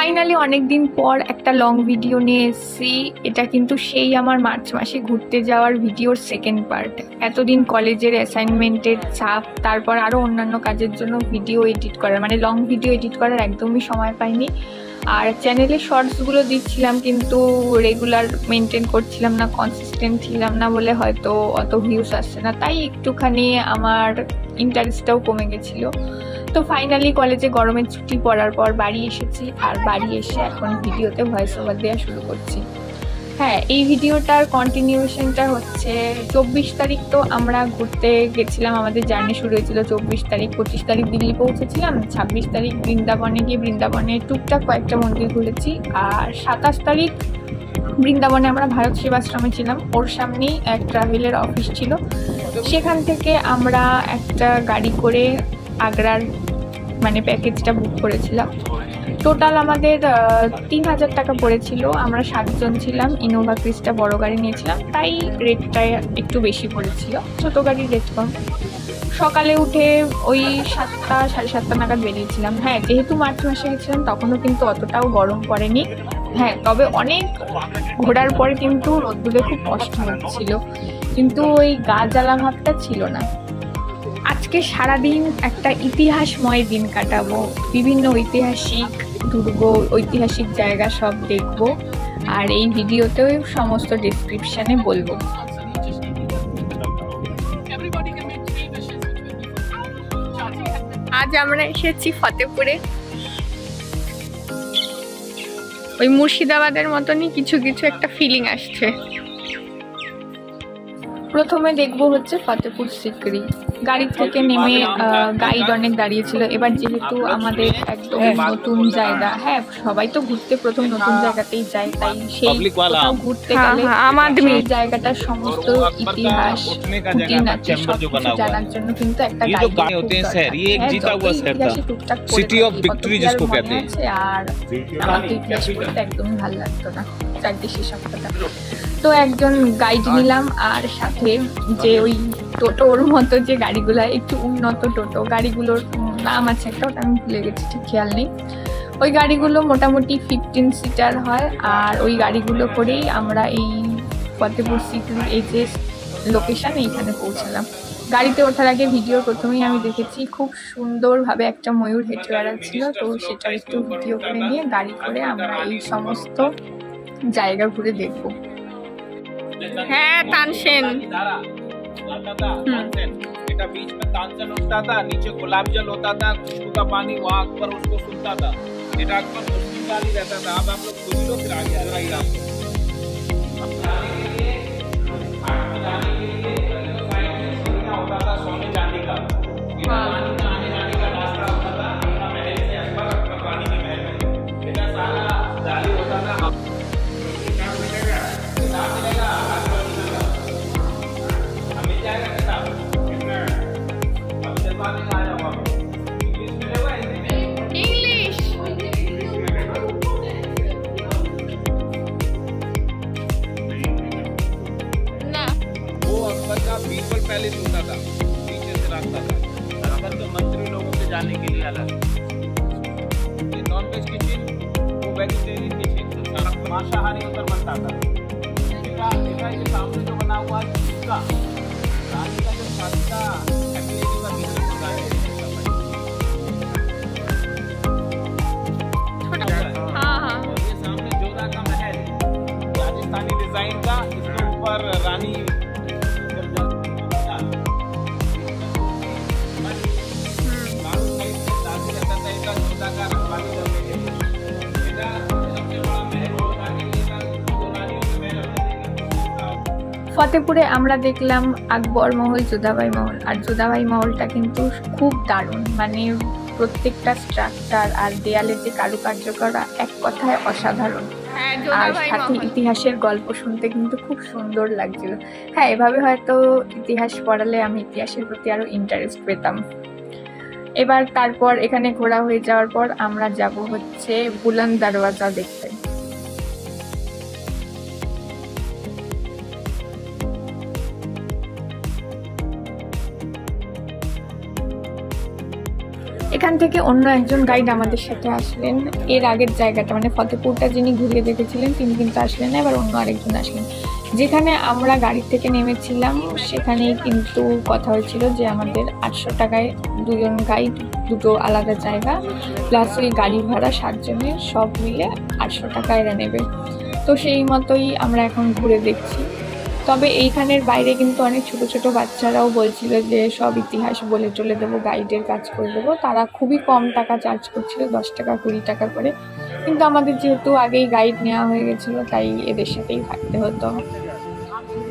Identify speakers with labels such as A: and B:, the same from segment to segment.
A: Finally অনেকদিন পর একটা লং ভিডিও নিয়ে এসেছি। এটা কিন্তু সেই আমার মার্চ মাসে ঘুরতে যাওয়ার ভিডিওর সেকেন্ড পার্ট। এতদিন কলেজের অ্যাসাইনমেন্টের চাপ, তারপর আরও অন্যান্য কাজের জন্য ভিডিও এডিট করার মানে লং ভিডিও এডিট করার একদমই সময় পাইনি। আর চ্যানেলে শর্টসগুলো দিচ্ছিলাম কিন্তু রেগুলার মেনটেন করছিলাম না, কনসিস্টেন্ট ছিলাম না বলে হয়তো অত ভিউস আসছে না, তাই একটুখানি আমার ইন্টারেস্টটাও কমে গেছিলো। তো ফাইনালি কলেজে গরমের ছুটি পড়ার পর বাড়ি এসেছি, আর বাড়ি এসে এখন ভিডিওতে ভয়েস ওভার দেওয়া শুরু করছি। হ্যাঁ, এই ভিডিওটার কন্টিনিউশনটা হচ্ছে 24 তারিখ তো আমরা ঘুরতে গেছিলাম, আমাদের জার্নি শুরু হয়েছিল 24 তারিখ। 25 তারিখ দিল্লি পৌঁছেছিলাম, 26 তারিখ বৃন্দাবনে গিয়ে বৃন্দাবনে টুকটাক কয়েকটা মন্দির ঘুরেছি, আর 27 তারিখ বৃন্দাবনে আমরা ভারত সেবাশ্রমে ছিলাম, ওর সামনেই এক ট্রাভেলের অফিস ছিল, সেখান থেকে আমরা একটা গাড়ি করে আগ্রার মানে প্যাকেজটা বুক করেছিলাম। টোটাল আমাদের 3000 টাকা পড়েছিল, আমরা 7 জন ছিলাম, ইনোভা ক্রিস্টা বড় গাড়ি নিয়েছিলাম, তাই রেটটা একটু বেশি পড়েছিল, ছোটো গাড়ির রেট কম। সকালে উঠে ওই 7টা সাড়ে 7টা নাগাদ বেরিয়েছিলাম। হ্যাঁ, যেহেতু মার্চ মাসে গেছিলাম তখনও কিন্তু অতটাও গরম পড়েনি। হ্যাঁ, তবে অনেক ঘোরার পরে কিন্তু রোদ্দুরে খুব কষ্ট হচ্ছিল, কিন্তু ওই গা জ্বালা ভাবটা ছিল না। আজকে সারাদিন একটা ইতিহাসময় দিন কাটাবো, বিভিন্ন ঐতিহাসিক দুর্গ, ঐতিহাসিক জায়গা সব দেখবো, আর এই ভিডিওতেও সমস্ত ডেসক্রিপশানে বলবো। আজ আমরা এসেছি ফতেপুরে। ওই মুর্শিদাবাদের মতনই কিছু কিছু একটা ফিলিং আসছে। প্রথমে দেখবো হচ্ছে ফতেপুর সিকরি। গাড়ি থেকে নেমে গাইড অনেক দাঁড়িয়েছিল। এবার যেহেতু আমাদের একদম নতুন জায়গা, হ্যাঁ সবাই তো ঘুরতে প্রথম নতুন জায়গাতেই যায়, তাই সেই ঘুরতে গেলে সেই জায়গাটার সমস্ত ইতিহাস খুঁটিনাটি সবকিছু জানার জন্য কিন্তু একটা গাইড টুকটাক করে আর আমাকে ইতিহাস পড়তে একদমই ভালো লাগতো না, চাকরি শেষ সপ্তাহটা। তো একজন গাইড নিলাম, আর সাথে যে ওই টোটোর মতো যে গাড়িগুলো, একটু উন্নত টোটো গাড়িগুলোর নাম আছে একটা, ওটা আমি ভুলে গেছি, ঠিক খেয়াল নেই। ওই গাড়িগুলো মোটামুটি 15 সিটার হয়, আর ওই গাড়িগুলো করেই আমরা এই ফতেপুর সিকরির এই যে লোকেশান এইখানে পৌঁছালাম। গাড়িতে ওঠার আগে ভিডিও প্রথমেই আমি দেখেছি খুব সুন্দরভাবে একটা ময়ূর হেঁটে বেড়াচ্ছিল, তো সেটা একটু ভিডিও করে নিয়ে গাড়ি করে আমরা এই সমস্ত জায়গা ঘুরে দেখবো। হ্যাঁ, তানসেন
B: बेटा बीच में तानसेन उठता था, नीचे गुलाब जल होता था, खुशबू का पानी, वहाँ पर उसको सुनता था। बेटा अकबर मुस्लिम वाली रहता था। अब आप लोग खुद ही लोग फिर आगे आ रही आपको होता था सोने चांदी का, आने जाने का रास्ता होता था, महल से अकबर, अकबर रानी के महल में बेटा सारा जाली होता था। बीरबल पहले होता था, पीछे से रास्ता था, अकबर के मंत्री लोगों के जाने के लिए अलग। ये नॉन वेज किचन, वो वेजिटेरियन किचन, मांसाहारी उधर बनता था। देखा ये सामने जो बना हुआ है इसका रानी का जो शादी का एक्टिविटी का बीच में होता है, और ये सामने जोधा का महल राजस्थानी डिजाइन का, इसके ऊपर रानी
A: ফতেপুরে আমরা দেখলাম আকবর মহল, যোধাবাই মহল, আর যোধাবাই মহলটা কিন্তু খুব দারুণ, মানে প্রত্যেকটা স্ট্রাকচার আর দেয়ালের যে কারুকার্য করা এক কথায় অসাধারণ, আর সাথে ইতিহাসের গল্প শুনতে কিন্তু খুব সুন্দর লাগছিল। হ্যাঁ, এভাবে হয়তো ইতিহাস পড়ালে আমি ইতিহাসের প্রতি আরো ইন্টারেস্ট পেতাম। এবার তারপর এখানে ঘোরা হয়ে যাওয়ার পর আমরা যাব হচ্ছে বুলন্দ দরওয়াজা দেখতে। এখান এখান থেকে অন্য একজন গাইড আমাদের সাথে আসলেন। এর আগের জায়গাটা মানে ফতেপুরটা যিনি ঘুরিয়ে দেখেছিলেন তিনি কিন্তু আসলেন না, এবার অন্য আরেকজন আসলেন। যেখানে আমরা গাড়ি থেকে নেমেছিলাম সেখানেই কিন্তু কথা হয়েছিল যে আমাদের 800 টাকায় দুজন গাইড, দুটো আলাদা জায়গা প্লাস ওই গাড়ি ভাড়া 7 জনের সব মিলে 800 টাকা এরা নেবে। তো সেই মতোই আমরা এখন ঘুরে দেখছি। তবে এইখানের বাইরে কিন্তু অনেক ছোট ছোট বাচ্চারাও বলছিল যে সব ইতিহাস বলে চলে দেবো, গাইডের কাজ করে দেবো। তারা খুবই কম টাকা চার্জ করছিল, 10 টাকা 20 টাকা করে। কিন্তু আমাদের যেহেতু আগেই গাইড নেওয়া হয়ে গেছিলো তাই এদের সাথেই থাকতে হতো।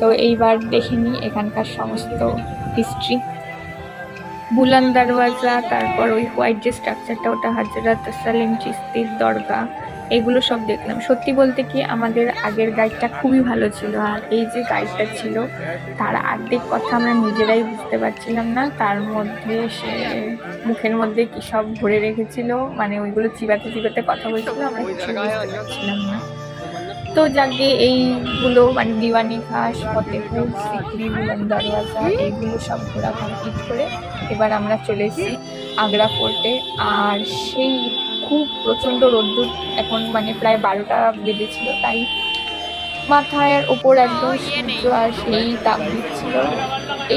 A: তো এইবার দেখে নিই এখানকার সমস্ত হিস্ট্রি। বুলন্দ দরওয়াজা, তারপর ওই হোয়াইট যে স্ট্রাকচারটা ওটা হজরত সালিম চিশতির দরগা, এগুলো সব দেখলাম। সত্যি বলতে কি আমাদের আগের গাইডটা খুবই ভালো ছিল, আর এই যে গাইডটা ছিল তার অর্ধেক কথা আমরা নিজেরাই বুঝতে পারছিলাম না। তার মধ্যে সে মুখের মধ্যে কী সব ভরে রেখেছিল, মানে ওইগুলো চিবাতে চিবাতে কথা বলছিল, আমরা কিছু বুঝতে পারছিলাম না। তো যাকে এইগুলো মানে দিওয়ানি ঘাস, ফতেপুর সিকরি, বুলন্দ দরওয়াজা এইগুলো সব ঘোরা কমপ্লিট করে এবার আমরা চলে এসেছি আগ্রা ফোর্টে। আর সেই খুব প্রচণ্ড রোদ্দুর, এখন মানে প্রায় 12টা বেজেছিল, তাই মাথার ওপর একদম সূর্য আর সেই তাপ দিচ্ছিল।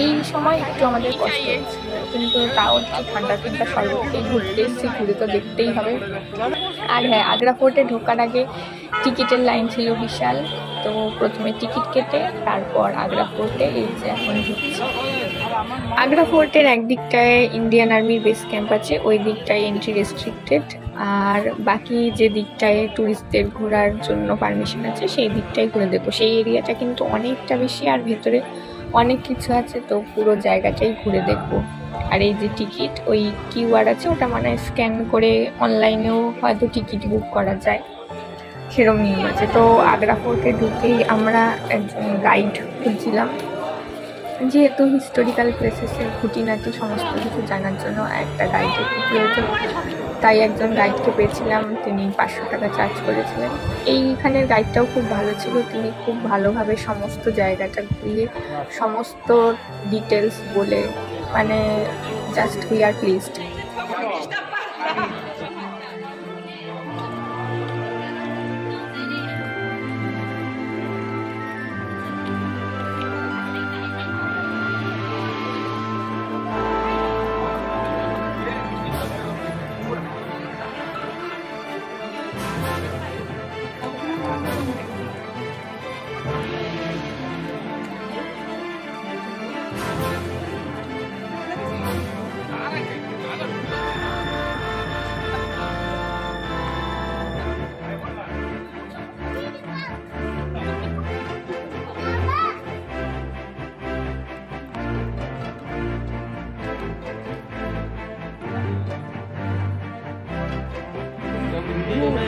A: এই সময় একটু আমাদের কষ্ট হচ্ছিল, কিন্তু তাও একটু ঠান্ডা ঠান্ডা শরবতকেই ঘুরতে এসেছি, ঘুরে তো দেখতেই হবে। আর হ্যাঁ, আগ্রা ফোর্টে ঢোকার আগে টিকিটের লাইন ছিল বিশাল। তো প্রথমে টিকিট কেটে তারপর আগ্রা ফোর্টে এই যে এখন ঢুকছি। আগ্রা ফোর্টের একদিকটায় ইন্ডিয়ান আর্মির বেস ক্যাম্প আছে, ওই দিকটায় এন্ট্রি রেস্ট্রিক্টেড, আর বাকি যে দিকটায় ট্যুরিস্টদের ঘোরার জন্য পারমিশন আছে সেই দিকটাই ঘুরে দেখবো। সেই এরিয়াটা কিন্তু অনেকটা বেশি, আর ভেতরে অনেক কিছু আছে, তো পুরো জায়গাটাই ঘুরে দেখবো। আর এই যে টিকিট, ওই কিউআর আছে, ওটা মানে স্ক্যান করে অনলাইনেও হয়তো টিকিট বুক করা যায়, সেরকম নিয়ম আছে। তো আগ্রা ফোর্টে ঢুকেই আমরা একজন গাইড খুঁজছিলাম, যেহেতু হিস্টোরিক্যাল প্লেসেসের খুঁটিনাটি সমস্ত কিছু জানার জন্য একটা গাইডের খুব প্রয়োজন, তাই একজন গাইডকে পেয়েছিলাম, তিনি 500 টাকা চার্জ করেছিলেন। এইখানের গাইডটাও খুব ভালো ছিল, তিনি খুব ভালোভাবে সমস্ত জায়গাটা ঘুরিয়ে সমস্ত ডিটেলস বলে, মানে জাস্ট উই আর প্লিজড।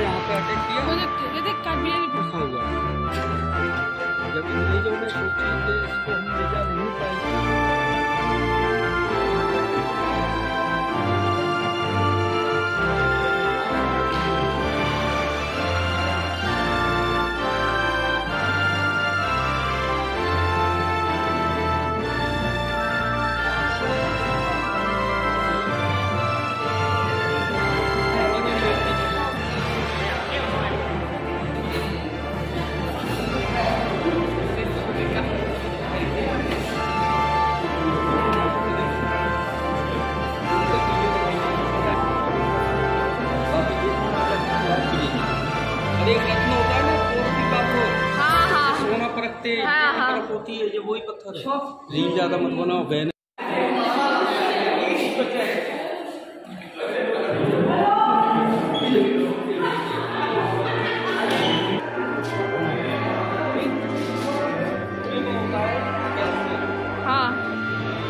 B: यहाँ पे अटैक किया मुझे गुस्सा हुआ। जब इतने जो मैं सोची कि इसको हम ले जा नहीं पाएंगे। होती है, ये वही पत्थर है। रील ज्यादा मत बनाओ, बहन।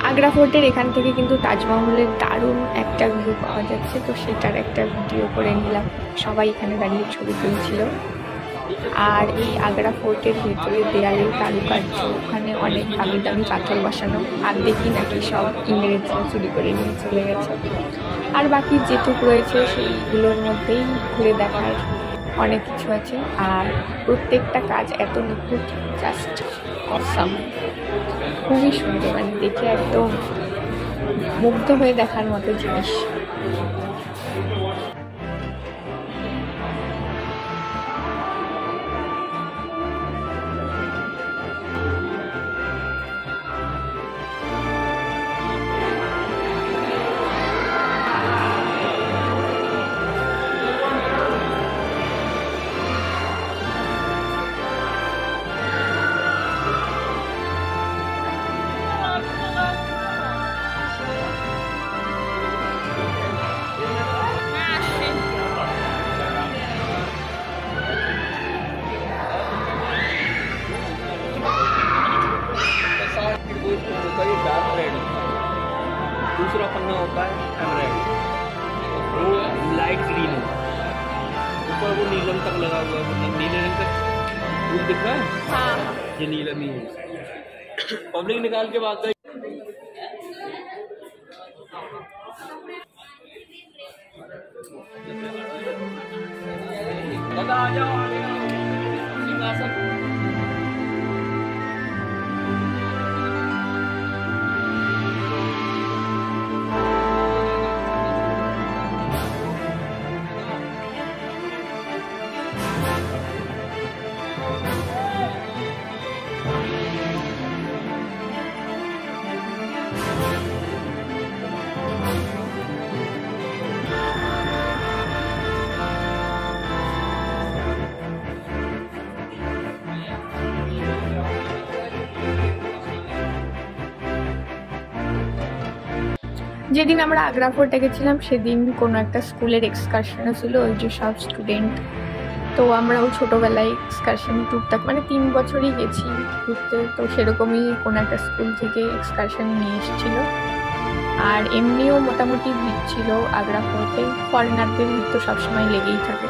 A: আগ্রা ফোর্টের এখান থেকে কিন্তু তাজমহলের দারুণ একটা ভিউ পাওয়া যাচ্ছে, তো সেটার একটা ভিডিও করে নিলাম। সবাই এখানে দাঁড়িয়ে ছবি তুলছিল। আর এই আগ্রা ফোর্টের ভেতরে দেয়ালের কারুকার্য, ওখানে অনেক দামি দামি পাথর বসানো, আর দেখি নাকি সব ইংরেজরা চুরি করে নিয়ে চলে গেছে। আর বাকি যেটুকু রয়েছে সেইগুলোর মধ্যেই ঘুরে দেখার অনেক কিছু আছে। আর প্রত্যেকটা কাজ এত নিখুঁত, জাস্ট অসাম, খুবই সুন্দর, মানে দেখে একদম মুগ্ধ হয়ে দেখার মতো জিনিস।
B: वो नीलम तक लगा हुआ है, मतलब नीले रंग का फूल दिख रहा है।
A: हाँ
B: ये नीलम ही है। पब्लिक निकाल के भाग गई। दादा आ जाओ, आ जाओ सिंहासन।
A: যেদিন আমরা আগ্রা ফোর্টে গেছিলাম সেদিন কোনো একটা স্কুলের এক্সকারশনে ছিল, ওই যে সব স্টুডেন্ট, তো আমরাও ছোটোবেলায় এক্সকারশনে টুকটাক মানে 3 বছরই গেছি ঘুরতে, তো সেরকমই কোনো একটা স্কুল থেকে এক্সকারশনে নিয়ে এসেছিলো। আর এমনিও মোটামুটি ভিড় ছিল আগ্রা ফোর্টে, ফরেনারদের ভিড় তো সবসময় লেগেই থাকে।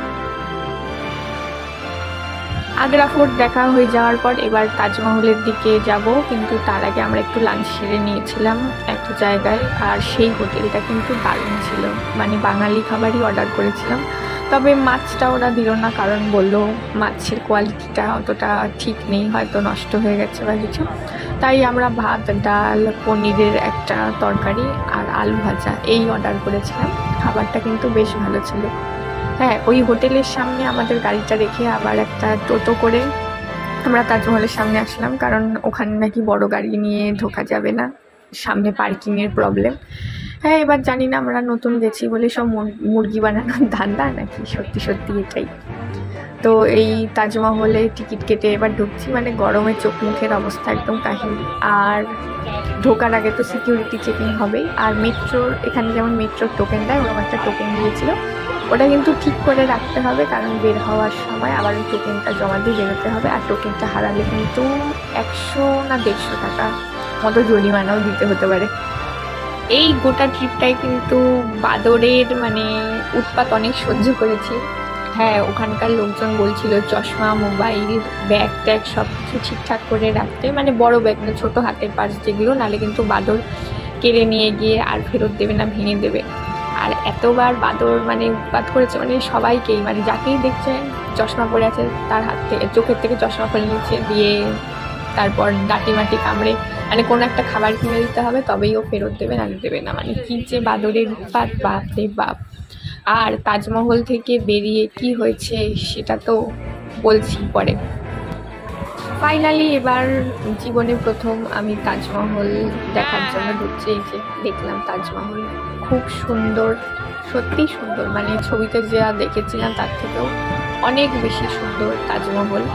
A: আগ্রা ফোর্ট দেখা হয়ে যাওয়ার পর এবার তাজমহলের দিকে যাব, কিন্তু তার আগে আমরা একটু লাঞ্চ সেরে নিয়েছিলাম একটা জায়গায়, আর সেই হোটেলটা কিন্তু দারুণ ছিল, মানে বাঙালি খাবারই অর্ডার করেছিলাম। তবে মাছটা ওরা দিল না, কারণ বললো মাছের কোয়ালিটিটা অতটা ঠিক নেই, হয়তো নষ্ট হয়ে গেছে বা কিছু। তাই আমরা ভাত, ডাল, পনিরের একটা তরকারি আর আলু ভাজা এই অর্ডার করেছিলাম। খাবারটা কিন্তু বেশ ভালো ছিল। হ্যাঁ, ওই হোটেলের সামনে আমাদের গাড়িটা রেখে আবার একটা টোটো করে আমরা তাজমহলের সামনে আসলাম, কারণ ওখানে নাকি বড় গাড়ি নিয়ে ঢোকা যাবে না, সামনে পার্কিংয়ের প্রবলেম। হ্যাঁ, এবার জানি না আমরা নতুন গেছি বলে সব মুরগি বানানোর ধান্দা নাকি সত্যি সত্যি এটাই। তো এই তাজমহলে টিকিট কেটে এবার ঢুকছি, মানে গরমে চোখ মুখের অবস্থা একদম কাহিল। আর ঢোকার আগে তো সিকিউরিটি চেকিং হবেই। আর মেট্রোর এখানে যেমন মেট্রোর টোকেন দেয়, ওরকম একটা টোকেন দিয়েছিল, ওটা কিন্তু ঠিক করে রাখতে হবে, কারণ বের হওয়ার সময় আবার ওই টোকেনটা জমা দিয়ে বেরোতে হবে। আর টোকেনটা হারালে কিন্তু 100 না 150 টাকা মতো জরিমানাও দিতে হতে পারে। এই গোটা ট্রিপটাই কিন্তু বাদরের মানে উৎপাত অনেক সহ্য করেছি। হ্যাঁ, ওখানকার লোকজন বলছিল চশমা, মোবাইল, ব্যাগ ট্যাগ সব কিছু ঠিকঠাক করে রাখতে, মানে বড় ব্যাগ না, ছোটো হাতের পার্স যেগুলো, নাহলে কিন্তু বাদর কেড়ে নিয়ে গিয়ে আর ফেরত দেবে না, ভেঙে দেবে। আর এতবার বাদর মানে উৎপাত করেছে, মানে সবাইকেই, মানে যাকেই দেখছে চশমা পরে আছে তার হাত থেকে চোখের থেকে চশমা ফেলে নিচ্ছে, দিয়ে তারপর ডাটি মাটি কামড়ে, মানে কোনো একটা খাবার কিনে দিতে হবে তবেই ও ফেরত দেবে, না দেবে না। মানে কি যে বাদরের উৎপাত, বাপ রে বাপ। আর তাজমহল থেকে বেরিয়ে কি হয়েছে সেটা তো বলছি পরে। ফাইনালি এবার জীবনে প্রথম আমি তাজমহল দেখার জন্য ঢুকছি। এই যে দেখলাম তাজমহল, খুব সুন্দর, সত্যি সুন্দর, মানে ছবিতে যা দেখেছিলাম তার থেকেও অনেক বেশি সুন্দর তাজমহল।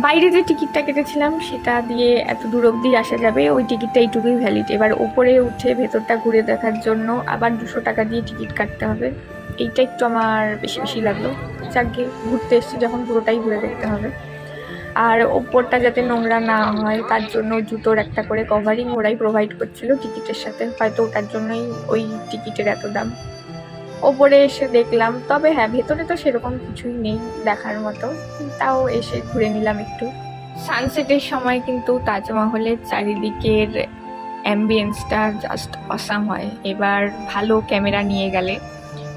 A: বাইরে যে টিকিটটা কেটেছিলাম সেটা দিয়ে এত দূর অবধি আসা যাবে, ওই টিকিটটা এইটুকুই ভ্যালিড। এবার ওপরে উঠে ভেতরটা ঘুরে দেখার জন্য আবার 200 টাকা দিয়ে টিকিট কাটতে হবে। এইটা একটু আমার বেশি বেশি লাগলো, যাকে ঘুরতে এসছি যখন পুরোটাই ঘুরে দেখতে হবে। আর ওপরটা যাতে নোংরা না হয় তার জন্য জুতোর একটা করে কভারিং ওরাই প্রোভাইড করছিল টিকিটের সাথে, হয়তো ওটার জন্যই ওই টিকিটের এত দাম। ওপরে এসে দেখলাম, তবে হ্যাঁ ভেতরে তো সেরকম কিছুই নেই দেখার মতো, তাও এসে ঘুরে নিলাম একটু। সানসেটের সময় কিন্তু তাজমহলের চারিদিকের অ্যাম্বিয়েন্সটা জাস্ট অসাম হয়। এবার ভালো ক্যামেরা নিয়ে গেলে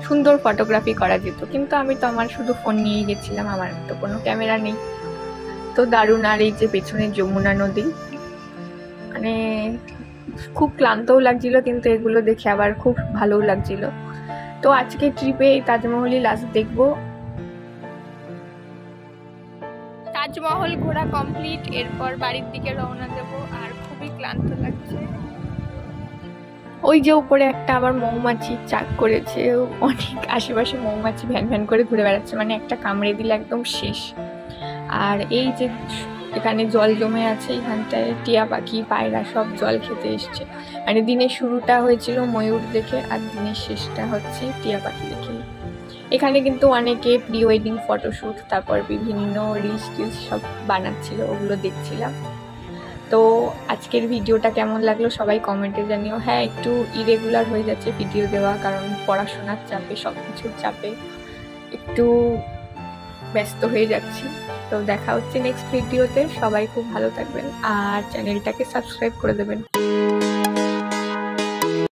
A: সুন্দর ফটোগ্রাফি করা যেত, কিন্তু আমি তো আমার শুধু ফোন নিয়েই গেছিলাম, আমার তো কোনো ক্যামেরা নেই। তো দারুণ। আর এই যে পেছনে যমুনা নদী, মানে খুব ক্লান্তও লাগছিল, কিন্তু এগুলো দেখে আবার খুব ভালোও লাগছিল। তো আজকে ট্রিপে এই তাজমহলই লাস্ট দেখবো। তাজমহল ঘোরা কমপ্লিট, এরপর বাড়ির দিকে রওনা দেবো। আর খুবই ক্লান্ত লাগছে। ওই যে উপরে একটা আবার মৌমাছি চাক করেছে, অনেক আশেপাশে মৌমাছি ভ্যান ভ্যান করে ঘুরে বেড়াচ্ছে, মানে একটা কামড়ে দিলে একদম শেষ। আর এই যে এখানে জল জমে আছে, এখানটায় টিয়া পাখি পায়রা সব জল খেতে এসছে। মানে দিনের শুরুটা হয়েছিল ময়ূর দেখে, আর দিনের শেষটা হচ্ছে টিয়া পাখি দেখে। এখানে কিন্তু অনেকে প্রি ওয়েডিং ফটোশ্যুট, তারপর বিভিন্ন রিলস টিলস সব বানাচ্ছিল, ওগুলো দেখছিলাম। তো আজকের ভিডিওটা কেমন লাগলো সবাই কমেন্টে জানিও। হ্যাঁ, একটু ইরেগুলার হয়ে যাচ্ছে ভিডিও দেওয়া, কারণ পড়াশোনার চাপে, সব কিছুর চাপে একটু ব্যস্ত হয়ে যাচ্ছি। তো দেখা হচ্ছে নেক্সট ভিডিওতে। সবাই খুব ভালো থাকবেন আর চ্যানেলটাকে সাবস্ক্রাইব করে দেবেন।